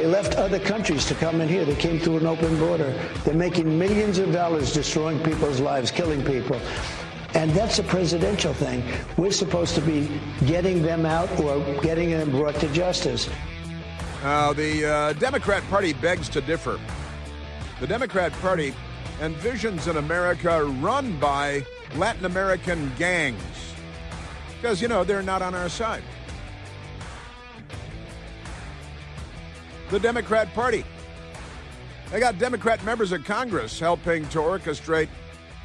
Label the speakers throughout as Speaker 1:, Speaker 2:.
Speaker 1: They left other countries to come in here. They came through an open border. They're making millions of dollars destroying people's lives, killing people. And that's a presidential thing. We're supposed to be getting them out or getting them brought to justice.
Speaker 2: The Democrat Party begs to differ. The Democrat Party envisions an America run by Latin American gangs because, they're not on our side. The Democrat Party. They got Democrat members of Congress helping to orchestrate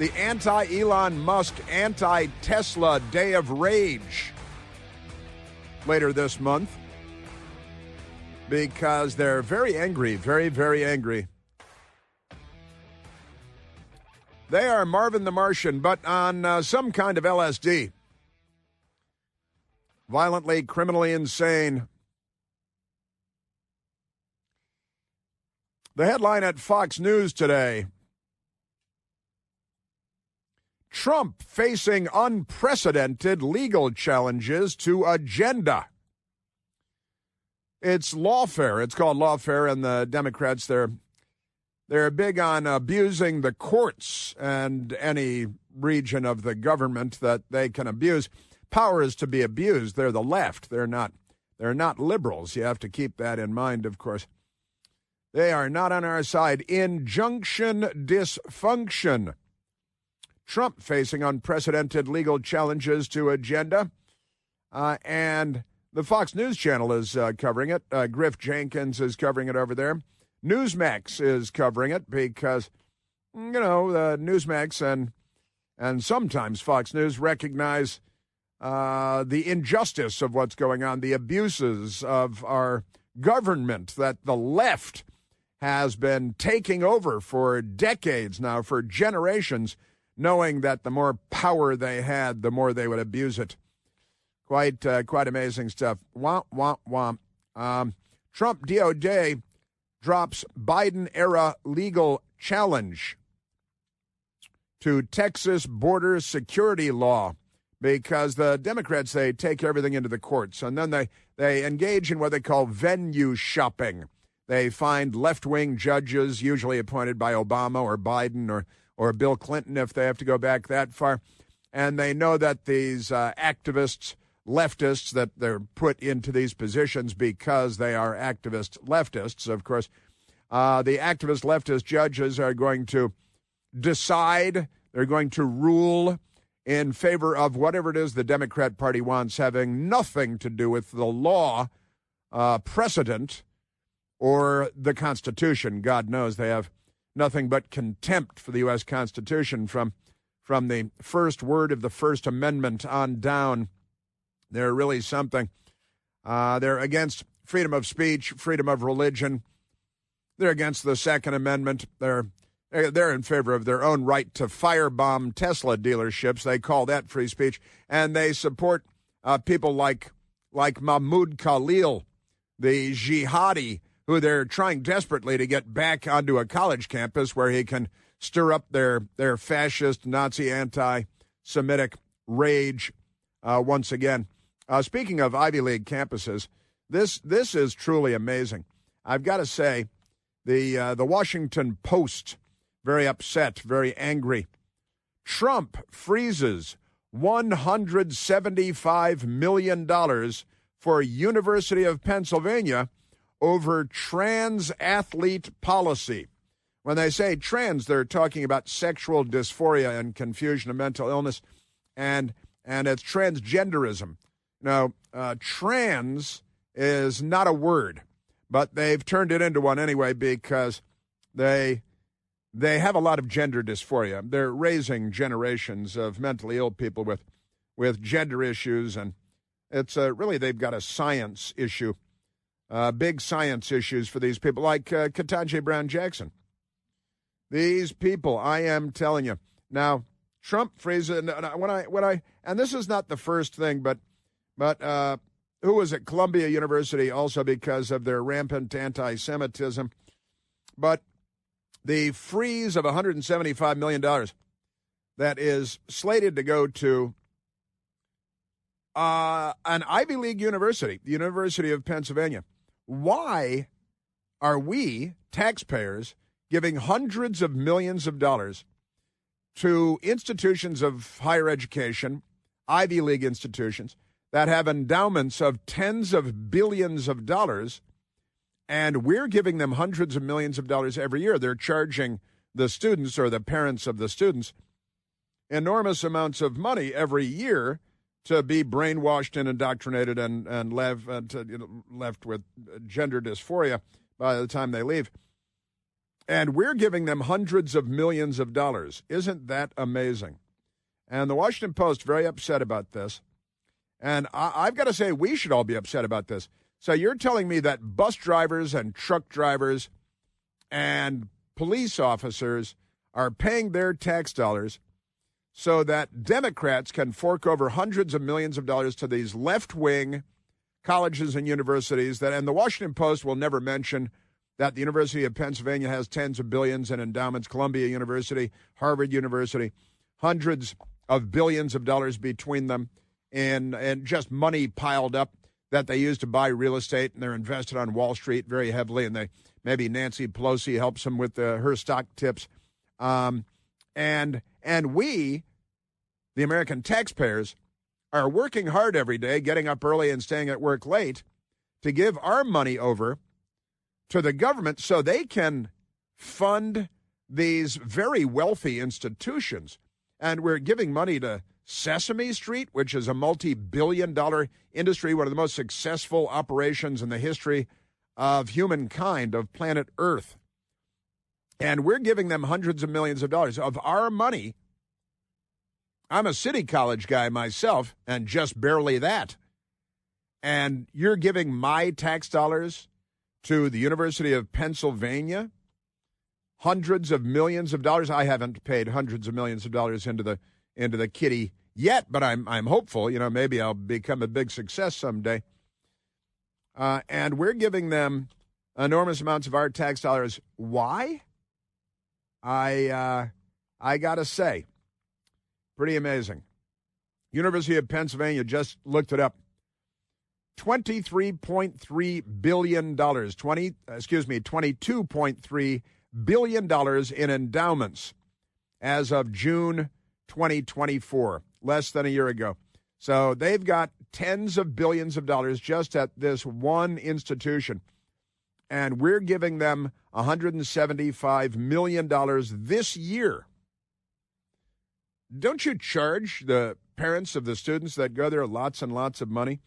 Speaker 2: the anti-Elon Musk, anti-Tesla Day of Rage later this month because they're very angry, very, very angry. They are Marvin the Martian, but on some kind of LSD. Violently, criminally insane. The headline at Fox News today: Trump facing unprecedented legal challenges to agenda. It's lawfare. It's called lawfare, and the Democrats, they're big on abusing the courts and any region of the government that they can abuse. Power is to be abused. They're the left. They're not liberals. You have to keep that in mind, of course. They are not on our side. Injunction dysfunction. Trump facing unprecedented legal challenges to agenda. And the Fox News Channel is covering it. Griff Jenkins is covering it over there. Newsmax is covering it because, Newsmax and sometimes Fox News recognize the injustice of what's going on, the abuses of our government that the left has been taking over for decades now, for generations, knowing that the more power they had, the more they would abuse it. Quite amazing stuff. Womp, womp, womp. Trump DOJ drops Biden-era legal challenge to Texas border security law because the Democrats, they take everything into the courts, and then they engage in what they call venue shopping. They find left-wing judges, usually appointed by Obama or Biden or Bill Clinton if they have to go back that far, and they know that these activists, leftists, that they're put into these positions because they are activist leftists, of course. The activist leftist judges are going to decide, they're going to rule in favor of whatever it is the Democrat Party wants, having nothing to do with the law, precedent, or the Constitution. God knows they have nothing but contempt for the U.S. Constitution from the first word of the First Amendment on down. They're really something. They're against freedom of speech, freedom of religion. They're against the Second Amendment. They're in favor of their own right to firebomb Tesla dealerships. They call that free speech. And they support people like Mahmoud Khalil, the jihadi, who they're trying desperately to get back onto a college campus where he can stir up their fascist, Nazi, anti-Semitic rage once again. Speaking of Ivy League campuses, this is truly amazing. I've got to say, the Washington Post, very upset, very angry. Trump freezes $175 million for University of Pennsylvania over trans athlete policy. When they say trans, they're talking about sexual dysphoria and confusion of mental illness, and it's transgenderism. Now, trans is not a word, but they've turned it into one anyway because they have a lot of gender dysphoria. They're raising generations of mentally ill people with gender issues, and it's really they've got a science issue, big science issues for these people, like Ketanji Brown Jackson. These people, I am telling you. Now, Trump freezes, and this is not the first thing, but who was at Columbia University also because of their rampant anti-Semitism, but the freeze of $175 million that is slated to go to an Ivy League university, the University of Pennsylvania. Why are we, taxpayers, giving hundreds of millions of dollars to institutions of higher education, Ivy League institutions, that have endowments of tens of billions of dollars, and we're giving them hundreds of millions of dollars every year. They're charging the students or the parents of the students enormous amounts of money every year to be brainwashed and indoctrinated and left with gender dysphoria by the time they leave. And we're giving them hundreds of millions of dollars. Isn't that amazing? And the Washington Post, very upset about this. And I've got to say, we should all be upset about this. So you're telling me that bus drivers and truck drivers and police officers are paying their tax dollars so that Democrats can fork over hundreds of millions of dollars to these left-wing colleges and universities and the Washington Post will never mention that the University of Pennsylvania has tens of billions in endowments, Columbia University, Harvard University, hundreds of billions of dollars between them, and just money piled up that they use to buy real estate, and they're invested on Wall Street very heavily, and maybe Nancy Pelosi helps them with her stock tips. And we, the American taxpayers, are working hard every day, getting up early and staying at work late to give our money over to the government so they can fund these very wealthy institutions. And we're giving money to Sesame Street, which is a multi-billion-dollar industry, one of the most successful operations in the history of humankind, of planet Earth. And we're giving them hundreds of millions of dollars of our money. I'm a city college guy myself, and just barely that. And you're giving my tax dollars to the University of Pennsylvania, hundreds of millions of dollars. I haven't paid hundreds of millions of dollars into the kitty yet, but I'm hopeful. Maybe I'll become a big success someday. And we're giving them enormous amounts of our tax dollars. Why? I gotta say, pretty amazing. University of Pennsylvania, just looked it up. $23.3 billion, $22.3 billion in endowments as of June 2024, less than a year ago. So they've got tens of billions of dollars just at this one institution. And we're giving them $175 million this year. Don't you charge the parents of the students that go there lots and lots of money?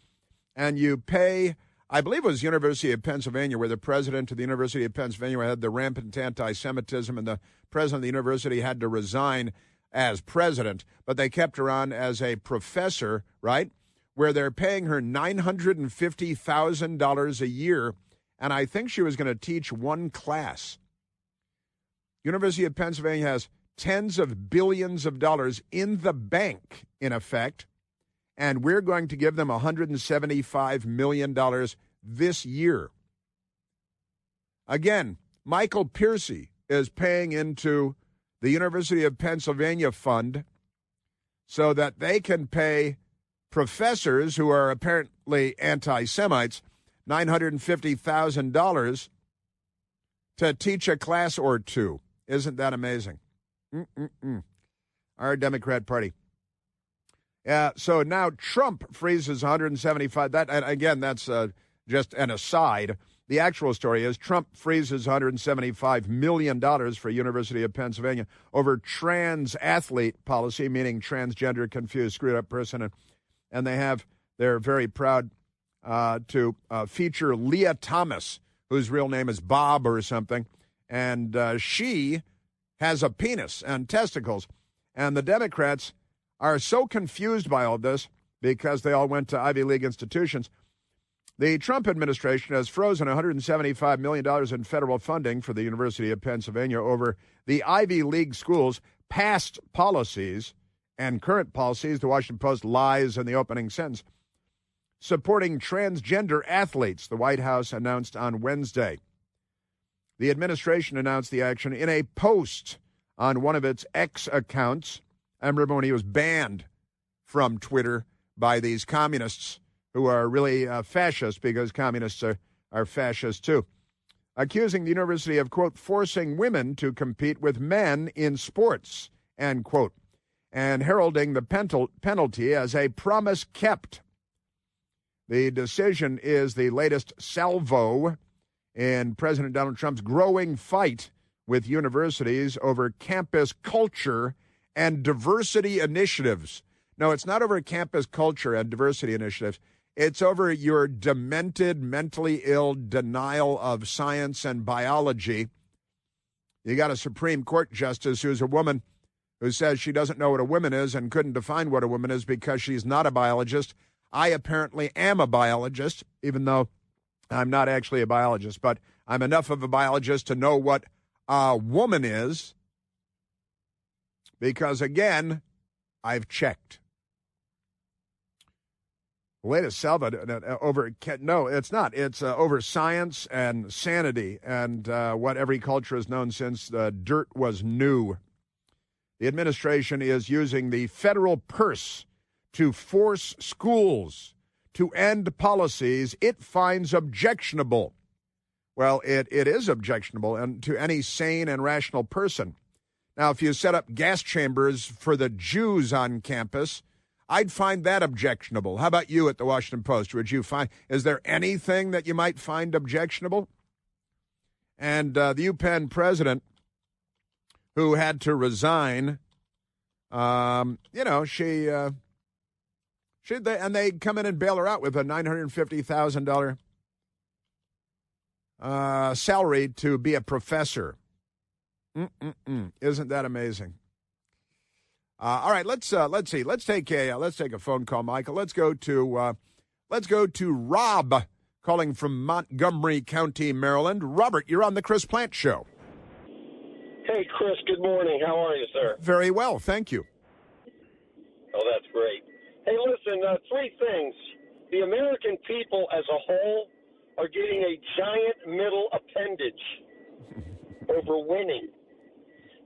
Speaker 2: And you pay, I believe it was University of Pennsylvania, where the president of the University of Pennsylvania had the rampant anti-Semitism, and the president of the university had to resign as president, but they kept her on as a professor, right, where they're paying her $950,000 a year, and I think she was going to teach one class. University of Pennsylvania has tens of billions of dollars in the bank, in effect, and we're going to give them $175 million this year. Again, Michael Piercy is paying into the University of Pennsylvania fund so that they can pay professors who are apparently anti-Semites $950,000 to teach a class or two. Isn't that amazing? Our Democrat Party. So now Trump freezes 175. That, and again, that's just an aside. The actual story is Trump freezes $175 million for University of Pennsylvania over trans athlete policy, meaning transgender, confused, screwed up person. And they're very proud to feature Leah Thomas, whose real name is Bob or something. And she has a penis and testicles. And the Democrats are so confused by all this because they all went to Ivy League institutions. The Trump administration has frozen $175 million in federal funding for the University of Pennsylvania over the Ivy League schools' past policies and current policies. The Washington Post lies in the opening sentence. Supporting transgender athletes, the White House announced on Wednesday. The administration announced the action in a post on one of its X accounts. I remember when he was banned from Twitter by these communists who are really fascist, because communists are fascists too. accusing the university of, quote, forcing women to compete with men in sports, end quote, and heralding the penalty as a promise kept. The decision is the latest salvo in President Donald Trump's growing fight with universities over campus culture and diversity initiatives. No, it's not over campus culture and diversity initiatives. It's over your demented, mentally ill denial of science and biology. You got a Supreme Court justice who's a woman who says she doesn't know what a woman is and couldn't define what a woman is because she's not a biologist. I apparently am a biologist, even though I'm not actually a biologist, but I'm enough of a biologist to know what a woman is because, again, I've checked. Latest salvo over, no, it's not. It's over science and sanity and what every culture has known since dirt was new. The administration is using the federal purse to force schools to end policies it finds objectionable. Well, it is objectionable and to any sane and rational person. Now, if you set up gas chambers for the Jews on campus, I'd find that objectionable. How about you at the Washington Post? Would you find, is there anything that you might find objectionable? And the UPenn president, who had to resign, they come in and bail her out with a $950,000 salary to be a professor. Isn't that amazing? All right, let's see. Let's take a phone call, Michael. Let's go to Rob calling from Montgomery County, Maryland. Robert, you're on the Chris Plante Show.
Speaker 3: Hey, Chris. Good morning. How are you, sir?
Speaker 2: Very well, thank you.
Speaker 3: Oh, that's great. Hey, listen. Three things. The American people as a whole are getting a giant middle appendage over winning.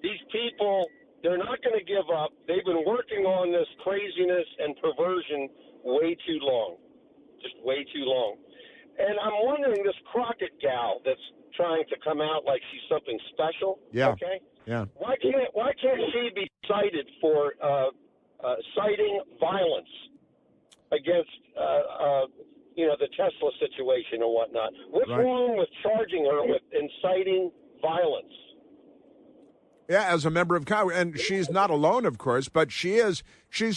Speaker 3: These people, they're not going to give up. They've been working on this craziness and perversion way too long, just way too long. And I'm wondering, this Crockett gal that's trying to come out like she's something special.
Speaker 2: Yeah.
Speaker 3: Okay.
Speaker 2: Yeah.
Speaker 3: Why can't she be cited for citing violence against the Tesla situation or whatnot? What's wrong with charging her with inciting violence?
Speaker 2: Yeah, as a member of Congress, and she's not alone, of course, but she's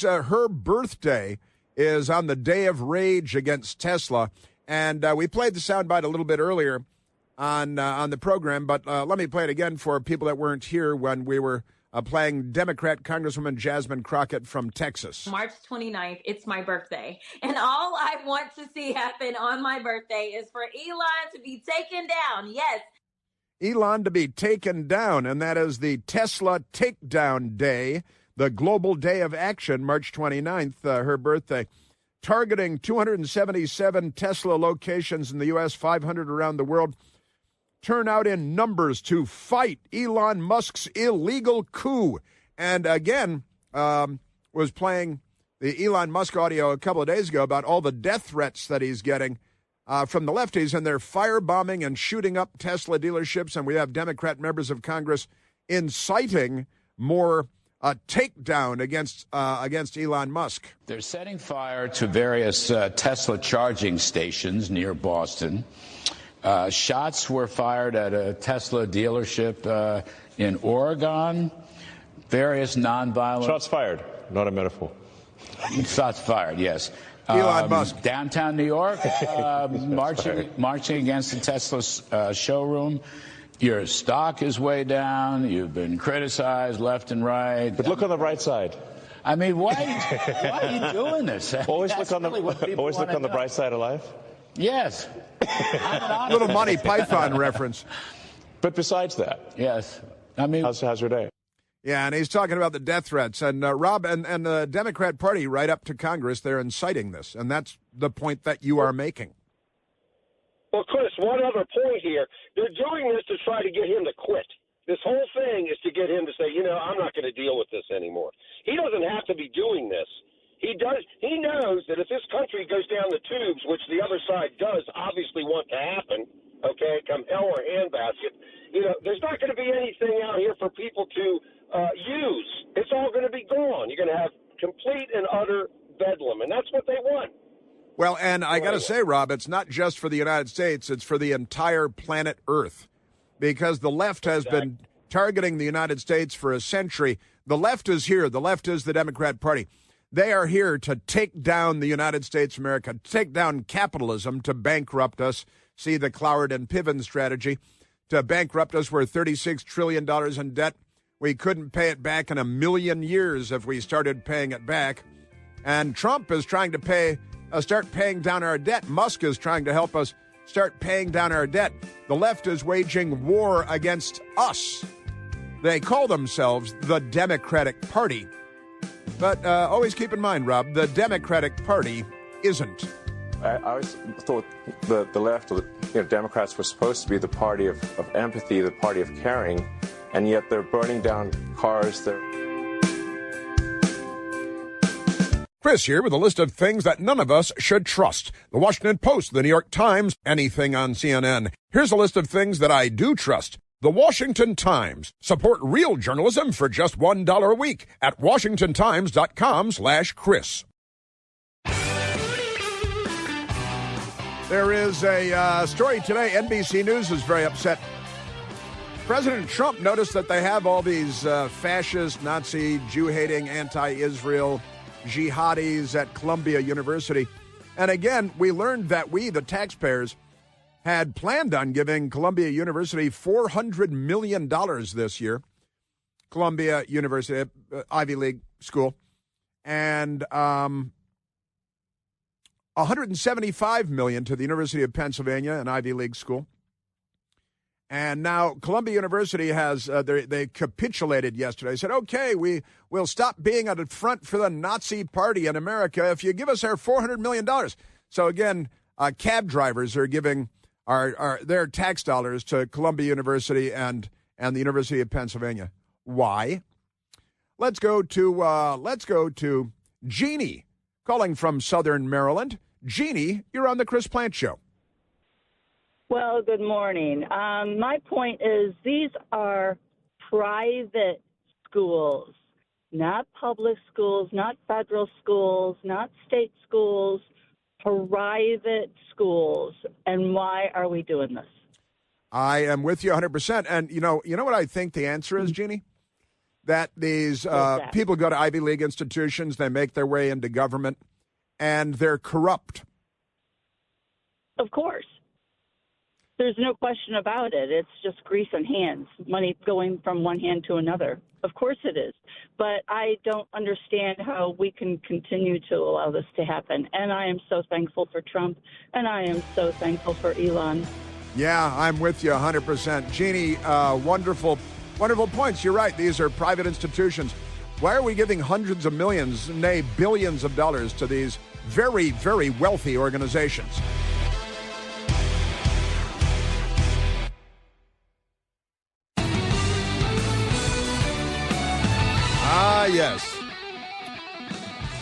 Speaker 2: her birthday is on the day of rage against Tesla, and we played the soundbite a little bit earlier on the program, but let me play it again for people that weren't here when we were playing Democrat Congresswoman Jasmine Crockett from Texas.
Speaker 4: March 29th, it's my birthday, and all I want to see happen on my birthday is for Elon to be taken down. Yes.
Speaker 2: Elon to be taken down, and that is the Tesla Takedown Day, the global day of action, March 29th, her birthday, targeting 277 Tesla locations in the U.S., 500 around the world. Turn out in numbers to fight Elon Musk's illegal coup. And again, was playing the Elon Musk audio a couple of days ago about all the death threats that he's getting from the lefties, and they're firebombing and shooting up Tesla dealerships, and we have Democrat members of Congress inciting more takedown against Elon Musk.
Speaker 5: They're setting fire to various Tesla charging stations near Boston. Shots were fired at a Tesla dealership in Oregon. Various nonviolent...
Speaker 6: Shots fired, not a metaphor.
Speaker 5: Shots fired, yes.
Speaker 2: Elon Musk.
Speaker 5: Downtown New York, marching against the Tesla showroom. Your stock is way down. You've been criticized left and right.
Speaker 6: But look on the bright side.
Speaker 5: I mean, why are you doing this?
Speaker 6: Always look on the bright side of life.
Speaker 5: Yes.
Speaker 2: Little Monty Python reference.
Speaker 6: But besides that,
Speaker 5: yes. I mean,
Speaker 6: how's your day?
Speaker 2: Yeah, and he's talking about the death threats. And Rob, and the Democrat Party right up to Congress, they're inciting this. And that's the point that you are making.
Speaker 3: Well, Chris, one other point here. They're doing this to try to get him to quit. This whole thing is to get him to say, I'm not going to deal with this anymore. He doesn't have to be doing this. He knows that if this country goes down the tubes, which the other side does obviously want to happen, okay, come hell or handbasket, there's not going to be anything out here for people to use. It's all going to be gone. You're going to have complete and utter bedlam, and that's what they want.
Speaker 2: Well, and I got to say, Rob, it's not just for the United States, it's for the entire planet Earth, because the left has been targeting the United States for a century. The left is here. The left is the Democrat Party. They are here to take down the United States of America, to take down capitalism, to bankrupt us. See the Cloward and Piven strategy, to bankrupt us. We're $36 trillion in debt. We couldn't pay it back in 1,000,000 years if we started paying it back. And Trump is trying to start paying down our debt. Musk is trying to help us start paying down our debt. The left is waging war against us. They call themselves the Democratic Party. But always keep in mind, Rob, the Democratic Party isn't.
Speaker 6: I always thought the left, or Democrats, were supposed to be the party of empathy, the party of caring, and yet they're burning down cars.
Speaker 2: Chris here with a list of things that none of us should trust. The Washington Post, the New York Times, anything on CNN. Here's a list of things that I do trust. The Washington Times. Support real journalism for just $1 a week at WashingtonTimes.com/Chris. There is a story today. NBC News is very upset. President Trump noticed that they have all these fascist, Nazi, Jew-hating, anti-Israel jihadis at Columbia University. And again, we learned that we, the taxpayers, had planned on giving Columbia University $400 million this year. Columbia University, Ivy League school. And $175 million to the University of Pennsylvania, an Ivy League school. And now Columbia University has, they capitulated yesterday. Said, okay, we'll stop being at the front for the Nazi party in America if you give us our $400 million. So again, cab drivers are giving their tax dollars to Columbia University and the University of Pennsylvania. Why? Let's go to Jeannie, calling from Southern Maryland. Jeannie, you're on the Chris Plante Show.
Speaker 7: Well, good morning. My point is these are private schools, not public schools, not federal schools, not state schools, private schools. And why are we doing this?
Speaker 2: I am with you 100%. And you know what I think the answer is, Jeannie? That these people go to Ivy League institutions, they make their way into government, and they're corrupt.
Speaker 7: Of course. There's no question about it. It's just grease and hands, money going from one hand to another. Of course it is. But I don't understand how we can continue to allow this to happen. And I am so thankful for Trump, and I am so thankful for Elon.
Speaker 2: Yeah, I'm with you 100%. Jeannie, wonderful points. You're right. These are private institutions. Why are we giving hundreds of millions, nay, billions of dollars to these very, very wealthy organizations? Yes.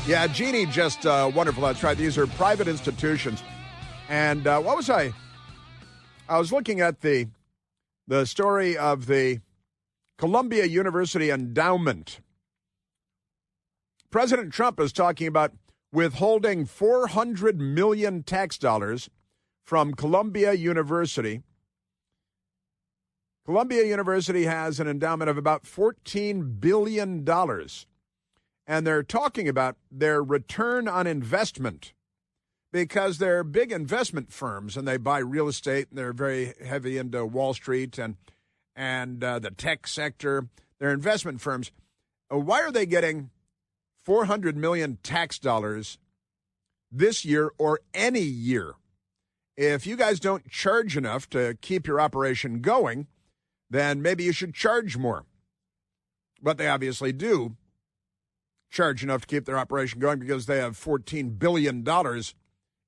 Speaker 2: Yeah, Jeannie, just wonderful. That's right. These are private institutions. And what was I was looking at the story of the Columbia University endowment. President Trump is talking about withholding $400 million tax dollars from Columbia University. Columbia University has an endowment of about $14 billion, and they're talking about their return on investment because they're big investment firms, and they buy real estate, and they're very heavy into Wall Street and the tech sector. They're investment firms. Why are they getting $400 million tax dollars this year or any year? If you guys don't charge enough to keep your operation going, then maybe you should charge more. But they obviously do charge enough to keep their operation going because they have $14 billion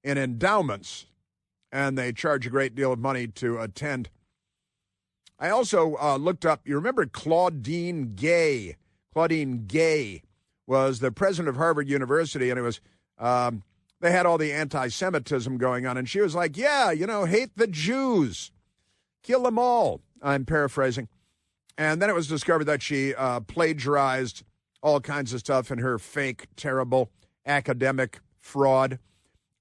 Speaker 2: in endowments, and they charge a great deal of money to attend. I also looked up, you remember Claudine Gay? Claudine Gay was the president of Harvard University, and it was they had all the anti-Semitism going on, and she was like, yeah, hate the Jews. Kill them all, I'm paraphrasing. And then it was discovered that she plagiarized all kinds of stuff in her fake, terrible academic fraud.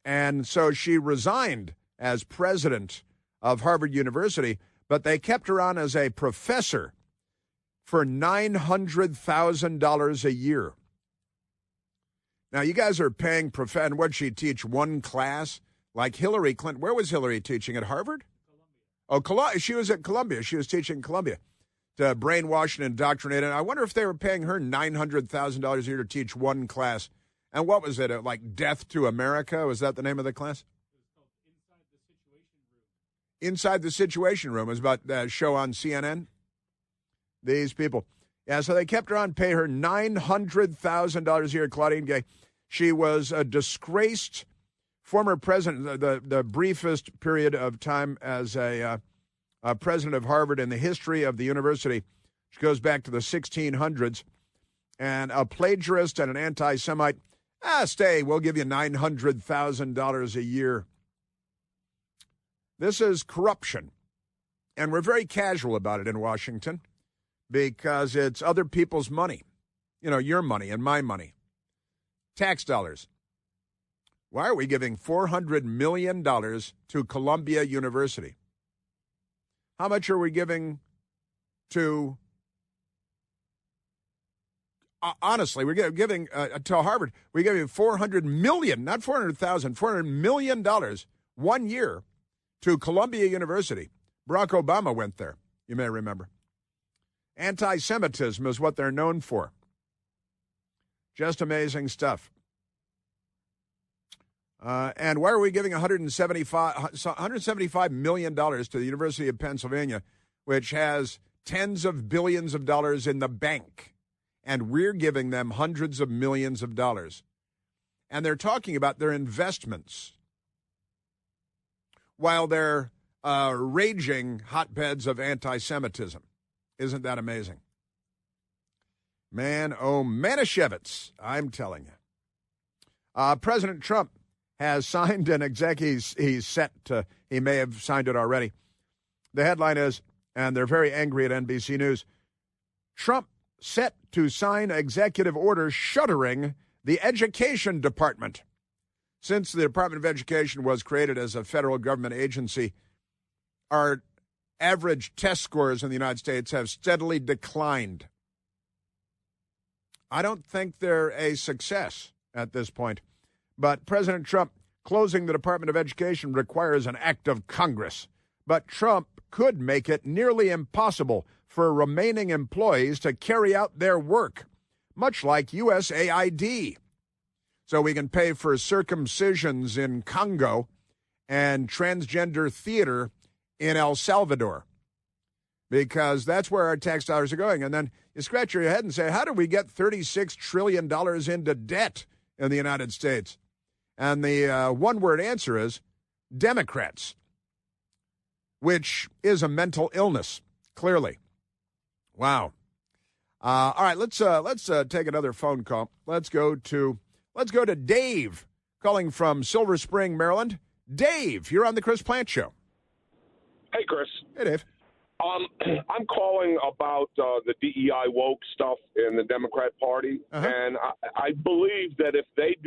Speaker 2: And so she resigned as president of Harvard University, but they kept her on as a professor for $900,000 a year. Now, you guys are paying and what'd she teach, one class? Like Hillary Clinton. Where was Hillary teaching? At Harvard? Columbia. Oh, she was at Columbia. She was teaching Columbia to brainwash and indoctrinate. And I wonder if they were paying her $900,000 a year to teach one class. And what was it, like Death to America? Was that the name of the class? Inside the Situation Room. It was about a show on CNN. These people. Yeah, so they kept her on, pay her $900,000 a year, Claudine Gay. She was a disgraced former president, the briefest period of time as a president of Harvard in the history of the university. She goes back to the 1600s. And a plagiarist and an anti-Semite. Stay, we'll give you $900,000 a year. This is corruption. And we're very casual about it in Washington because it's other people's money. You know, your money and my money. Tax dollars. Why are we giving $400 million to Columbia University? How much are we giving to, honestly, we're giving to Harvard, we're giving $400 million, not $400,000, $400 million 1 year to Columbia University. Barack Obama went there, you may remember. Anti-Semitism is what they're known for. Just amazing stuff. And why are we giving $175 million to the University of Pennsylvania, which has tens of billions of dollars in the bank, and we're giving them hundreds of millions of dollars? And they're talking about their investments while they're raging hotbeds of anti-Semitism. Isn't that amazing? Man, oh, Manischewitz, I'm telling you. President Trump has signed an he's set to, he may have signed it already. The headline is, and they're very angry at NBC News, Trump set to sign executive order shuttering the Education Department. Since the Department of Education was created as a federal government agency, our average test scores in the United States have steadily declined. I don't think they're a success at this point. But President Trump closing the Department of Education requires an act of Congress. But Trump could make it nearly impossible for remaining employees to carry out their work, much like USAID. So we can pay for circumcisions in Congo and transgender theater in El Salvador, because that's where our tax dollars are going. And then you scratch your head and say, how do we get $36 trillion into debt in the United States? And the one-word answer is Democrats, which is a mental illness, clearly. Wow. All right, let's take another phone call. Let's go to Dave, calling from Silver Spring, Maryland. Dave, you're on the Chris Plante Show.
Speaker 8: Hey, Chris.
Speaker 2: Hey, Dave.
Speaker 8: I'm calling about the DEI woke stuff in the Democrat Party, and I believe that if the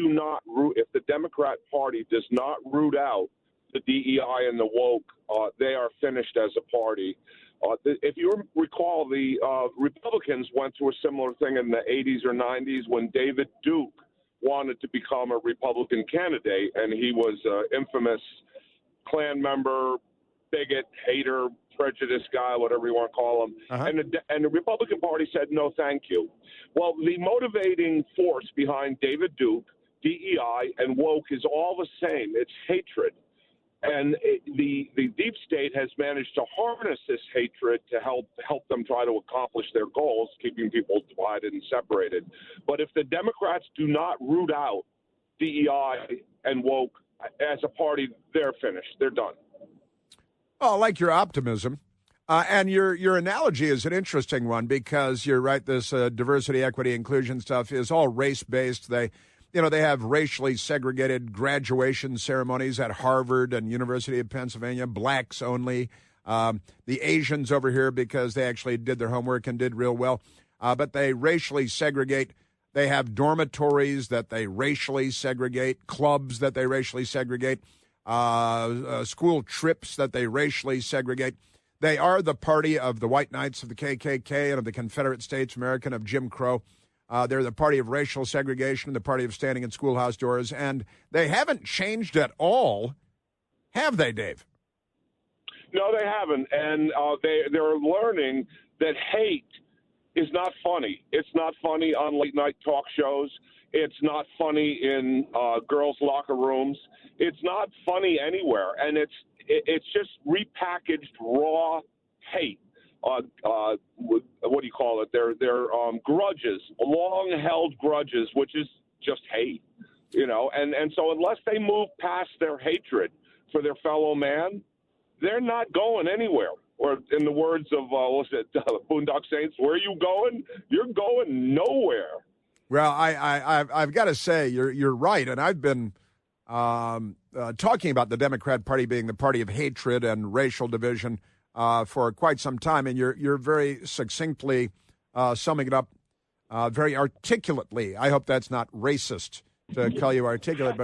Speaker 8: Democrat Party does not root out the DEI and the woke, they are finished as a party. If you recall, the Republicans went through a similar thing in the 80s or 90s when David Duke wanted to become a Republican candidate, and he was an infamous Klan member, bigot, hater, prejudice guy, whatever you want to call him. And the Republican Party said, no, thank you. Well, the motivating force behind David Duke, DEI, and woke is all the same. It's hatred. And the deep state has managed to harness this hatred to help them try to accomplish their goals, keeping people divided and separated. But if the Democrats do not root out DEI and woke as a party, they're finished. They're done.
Speaker 2: Oh, I like your optimism. And your analogy is an interesting one because you're right, this diversity, equity, inclusion stuff is all race-based. They have racially segregated graduation ceremonies at Harvard and University of Pennsylvania, blacks only. the Asians over here because they actually did their homework and did real well. But they racially segregate. They have dormitories that they racially segregate, clubs that they racially segregate, school trips that they racially segregate. They are the party of the white knights of the KKK and of the Confederate States of America and of Jim Crow. They're the party of racial segregation, the party of standing in schoolhouse doors, and they haven't changed at all, have they, Dave?
Speaker 8: No, they haven't, and they're learning that hate is not funny. It's not funny on late-night talk shows. It's not funny in girls' locker rooms. It's not funny anywhere, and it's just repackaged raw hate. What do you call it? They're grudges, long-held grudges, which is just hate, And so unless they move past their hatred for their fellow man, they're not going anywhere. Or in the words of Boondock Saints, where are you going? You're going nowhere.
Speaker 2: Well, I've got to say you're right, and I've been talking about the Democrat Party being the party of hatred and racial division for quite some time, and you're very succinctly summing it up very articulately. I hope that's not racist to call you articulate,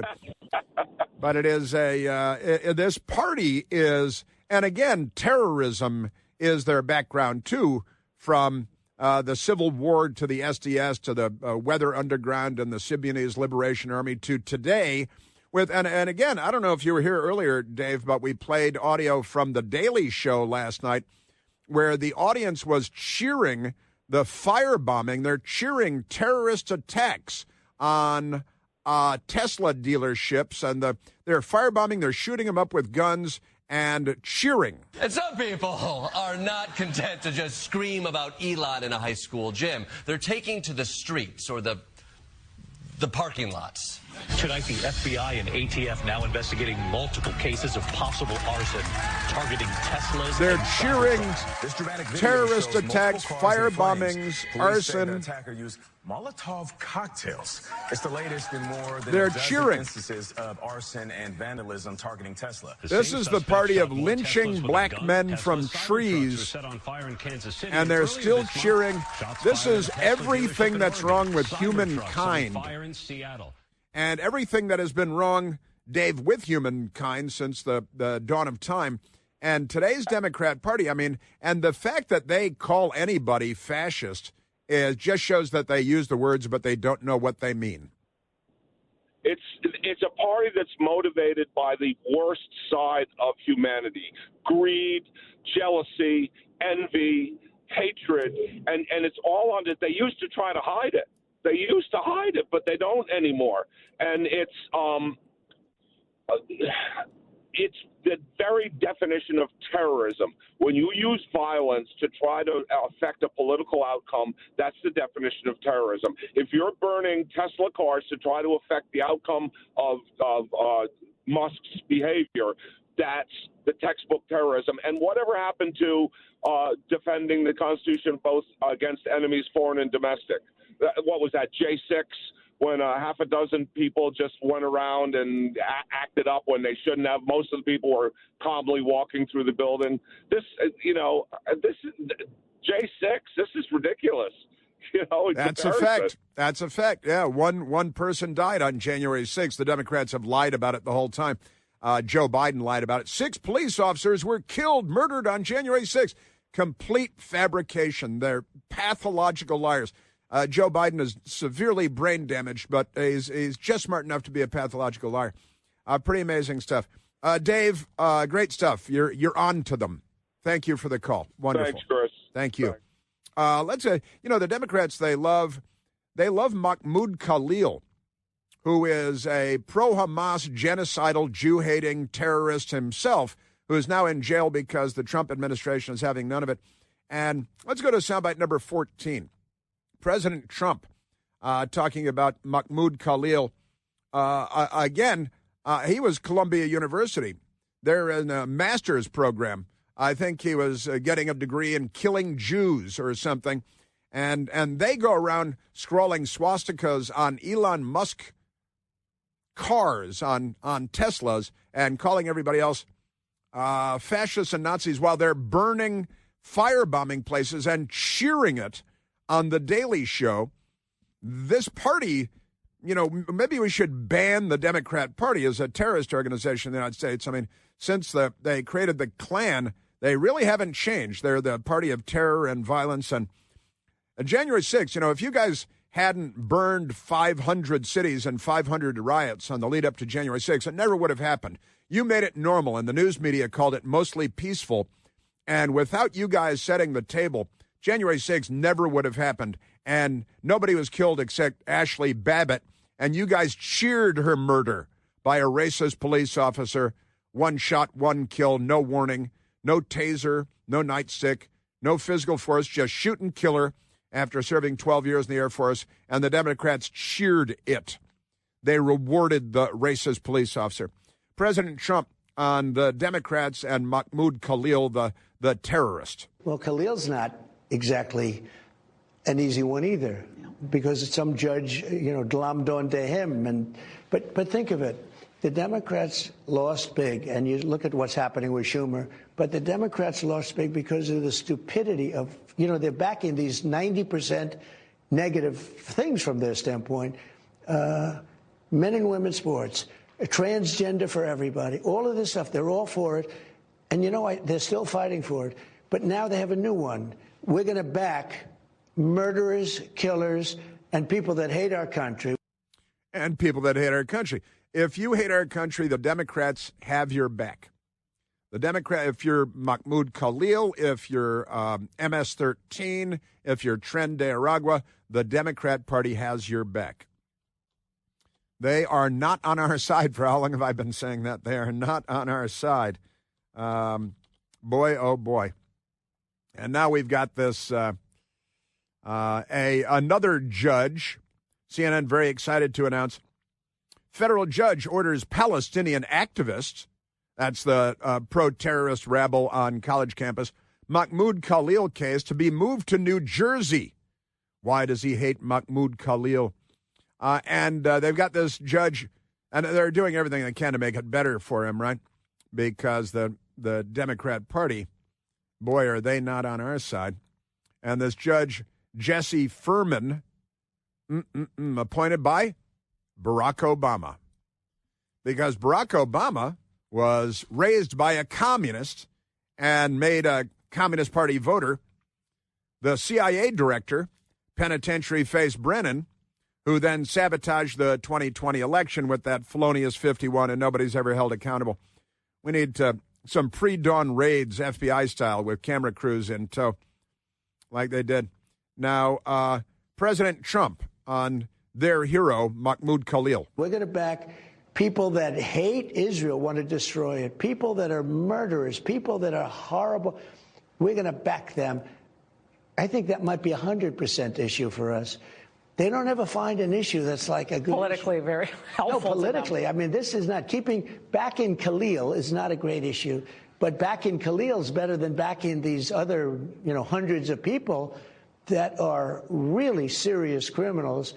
Speaker 2: but it is this party is, and again, terrorism is their background too, from the Civil War to the SDS to the Weather Underground and the Symbionese Liberation Army to today. And again, I don't know if you were here earlier, Dave, but we played audio from The Daily Show last night where the audience was cheering the firebombing. They're cheering terrorist attacks on Tesla dealerships, and they're firebombing. They're shooting them up with guns and cheering.
Speaker 9: And some people are not content to just scream about Elon in a high school gym. They're taking to the streets or the parking lots.
Speaker 10: Tonight, the FBI and ATF now investigating multiple cases of possible arson targeting Teslas.
Speaker 2: They're cheering terrorist attacks, firebombings, arson.
Speaker 11: The attacker used Molotov cocktails. It's the latest in more than
Speaker 2: They're
Speaker 11: a dozen
Speaker 2: cheering
Speaker 11: instances of arson and vandalism targeting Tesla.
Speaker 2: This is the party of lynching black men from trees, and they're still cheering. This is everything that's wrong with humankind. And everything that has been wrong, Dave, with humankind since the dawn of time. And today's Democrat Party, and the fact that they call anybody fascist just shows that they use the words, but they don't know what they mean.
Speaker 8: It's a party that's motivated by the worst side of humanity: greed, jealousy, envy, hatred, and it's all under. They used to try to hide it. They used to hide it, but they don't anymore. And it's the very definition of terrorism. When you use violence to try to affect a political outcome, that's the definition of terrorism. If you're burning Tesla cars to try to affect the outcome of Musk's behavior, that's the textbook terrorism. And whatever happened to defending the Constitution both against enemies, foreign and domestic? What was that, J6, when half a dozen people just went around and acted up when they shouldn't have? Most of the people were calmly walking through the building. This is J6. This is ridiculous.
Speaker 2: That's a fact. That's a fact. Yeah, one person died on January 6th. The Democrats have lied about it the whole time. Joe Biden lied about it. 6 police officers were murdered on January 6th. Complete fabrication. They're pathological liars. Joe Biden is severely brain damaged, but he's just smart enough to be a pathological liar. Pretty amazing stuff. Dave, great stuff. You're on to them. Thank you for the call. Wonderful.
Speaker 8: Thanks, Chris.
Speaker 2: Thank you. Let's say, the Democrats, they love Mahmoud Khalil, who is a pro-Hamas, genocidal, Jew-hating terrorist himself, who is now in jail because the Trump administration is having none of it. And let's go to soundbite number 14. President Trump talking about Mahmoud Khalil. Again, he was Columbia University. They're in a master's program. I think he was getting a degree in killing Jews or something. And they go around scrawling swastikas on Elon Musk cars, on Teslas, and calling everybody else fascists and Nazis while they're burning, firebombing places and cheering it on The Daily Show. This party, you know, maybe we should ban the Democrat Party as a terrorist organization in the United States. I mean, since they created the Klan, they really haven't changed. They're the party of terror and violence. And January 6th, you know, if you guys hadn't burned 500 cities and 500 riots on the lead up to January 6th, it never would have happened. You made it normal, and the news media called it mostly peaceful. And without you guys setting the table, January 6th never would have happened. And nobody was killed except Ashley Babbitt. And you guys cheered her murder by a racist police officer. 1 shot, 1 kill, no warning, no taser, no nightstick, no physical force, just shoot and kill her after serving 12 years in the Air Force. And the Democrats cheered it. They rewarded the racist police officer. President Trump on the Democrats and Mahmoud Khalil, the terrorist.
Speaker 1: Well, Khalil's not exactly an easy one either, because some judge, you know, glommed onto him. But think of it. The Democrats lost big, and you look at what's happening with Schumer, but the Democrats lost big because of the stupidity of, you know, they're backing these 90% negative things from their standpoint. Men and women's sports, transgender for everybody, all of this stuff, they're all for it. And, you know, they're still fighting for it. But now they have a new one. We're going to back murderers, killers, and people that hate our country.
Speaker 2: And people that hate our country. If you hate our country, the Democrats have your back. If you're Mahmoud Khalil, if you're MS-13, if you're Tren de Aragua, the Democrat Party has your back. They are not on our side. For how long have I been saying that? They are not on our side. Boy, oh boy. And now we've got this another judge, CNN very excited to announce, federal judge orders Palestinian activists, that's the pro-terrorist rabble on college campus, Mahmoud Khalil case to be moved to New Jersey. Why does he hate Mahmoud Khalil? And they've got this judge, and they're doing everything they can to make it better for him, right? Because the Democrat Party, boy, are they not on our side. And this judge, Jesse Furman, appointed by Barack Obama. Because Barack Obama was raised by a communist and made a Communist Party voter. The CIA director, penitentiary face Brennan, who then sabotaged the 2020 election with that felonious 51, and nobody's ever held accountable. We need some pre-dawn raids, FBI style, with camera crews in tow, like they did. Now, President Trump on their hero, Mahmoud Khalil.
Speaker 1: We're going to back people that hate Israel, want to destroy it, people that are murderers, people that are horrible. We're going to back them. I think that might be 100% issue for us. They don't ever find an issue that's like a good
Speaker 12: politically
Speaker 1: issue.
Speaker 12: Very helpful.
Speaker 1: No, politically. I mean, this is not backing Khalil is not a great issue, but backing Khalil is better than backing these other, you know, hundreds of people that are really serious criminals.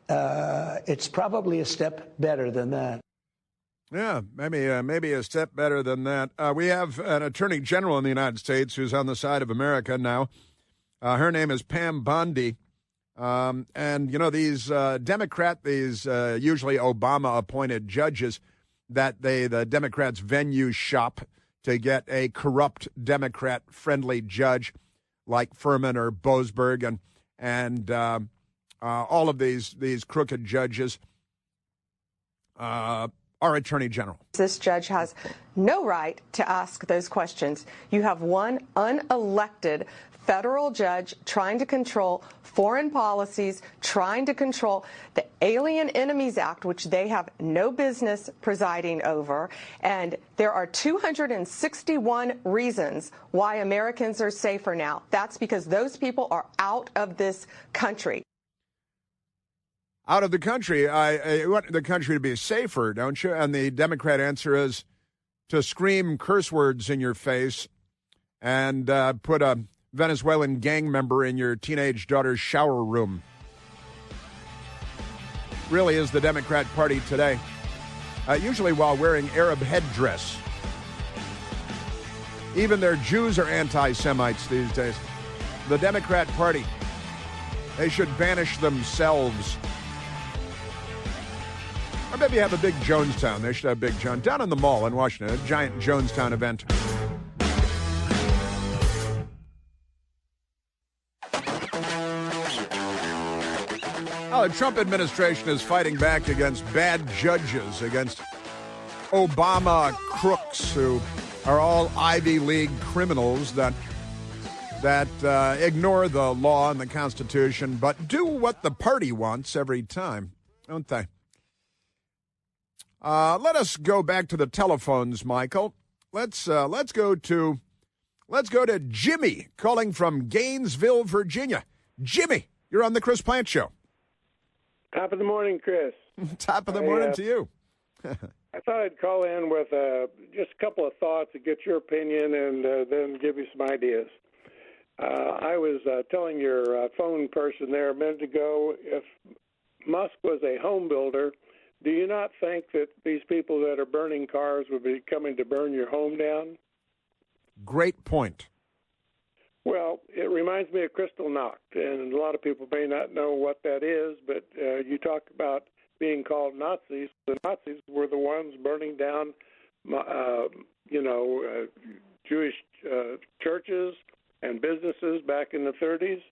Speaker 1: It's probably a step better than that.
Speaker 2: Yeah, maybe a step better than that. We have an attorney general in the United States who's on the side of America now. Her name is Pam Bondi. And, you know, these usually Obama-appointed judges that the Democrats venue shop to get a corrupt Democrat-friendly judge like Furman or Boasberg and all of these crooked judges are attorney general.
Speaker 12: This judge has no right to ask those questions. You have one unelected federal judge trying to control foreign policies, trying to control the Alien Enemies Act, which they have no business presiding over. And there are 261 reasons why Americans are safer now. That's because those people are out of this country.
Speaker 2: Out of the country. I want the country to be safer, don't you? And the Democrat answer is to scream curse words in your face and put a Venezuelan gang member in your teenage daughter's shower room. Really is the Democrat Party today. Usually while wearing Arab headdress. Even their Jews are anti-Semites these days. The Democrat Party, they should banish themselves. Or maybe have a big Jonestown. They should have a big Jonestown. Down in the mall in Washington, a giant Jonestown event. Well, the Trump administration is fighting back against bad judges, against Obama crooks who are all Ivy League criminals that ignore the law and the Constitution, but do what the party wants every time, don't they? Let us go back to the telephones, Michael. Let's go to Jimmy calling from Gainesville, Virginia. Jimmy, you're on the Chris Plante Show.
Speaker 13: Top of the morning, Chris.
Speaker 2: Top of the morning to you.
Speaker 13: I thought I'd call in with just a couple of thoughts to get your opinion and then give you some ideas. I was telling your phone person there a minute ago, if Musk was a home builder, do you not think that these people that are burning cars would be coming to burn your home down?
Speaker 2: Great point.
Speaker 13: Well, it reminds me of Kristallnacht, and a lot of people may not know what that is, but you talk about being called Nazis. The Nazis were the ones burning down, Jewish churches and businesses back in the 30s.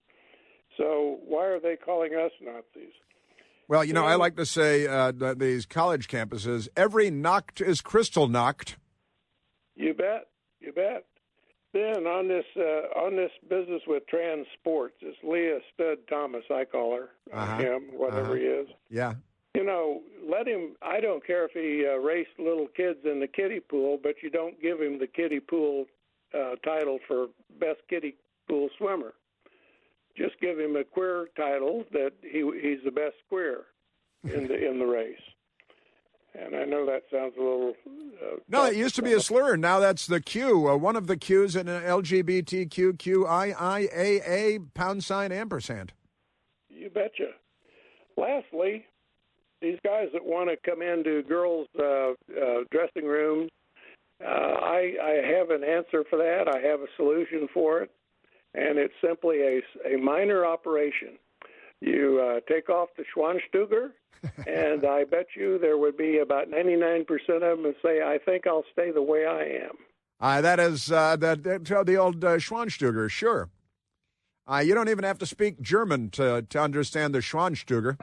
Speaker 13: So why are they calling us Nazis?
Speaker 2: Well, I like to say that these college campuses, every Nacht is Kristallnacht.
Speaker 13: You bet. Then on this business with trans sports, it's Leah Stud Thomas, I call her, him, whatever he is.
Speaker 2: Yeah.
Speaker 13: Let him. I don't care if he raced little kids in the kiddie pool, but you don't give him the kiddie pool title for best kiddie pool swimmer. Just give him a queer title that he's the best queer in the race. And I know that sounds a little...
Speaker 2: no, it used to be a slur. Now that's the Q. One of the Qs in an LGBTQIIAA #.
Speaker 13: You betcha. Lastly, these guys that want to come into girls' dressing rooms, I have an answer for that. I have a solution for it. And it's simply a minor operation. You take off the Schwanstuger, and I bet you there would be about 99% of them that say, I think I'll stay the way I am.
Speaker 2: That is the old Schwanstuger, sure. You don't even have to speak German to understand the Schwanstuger.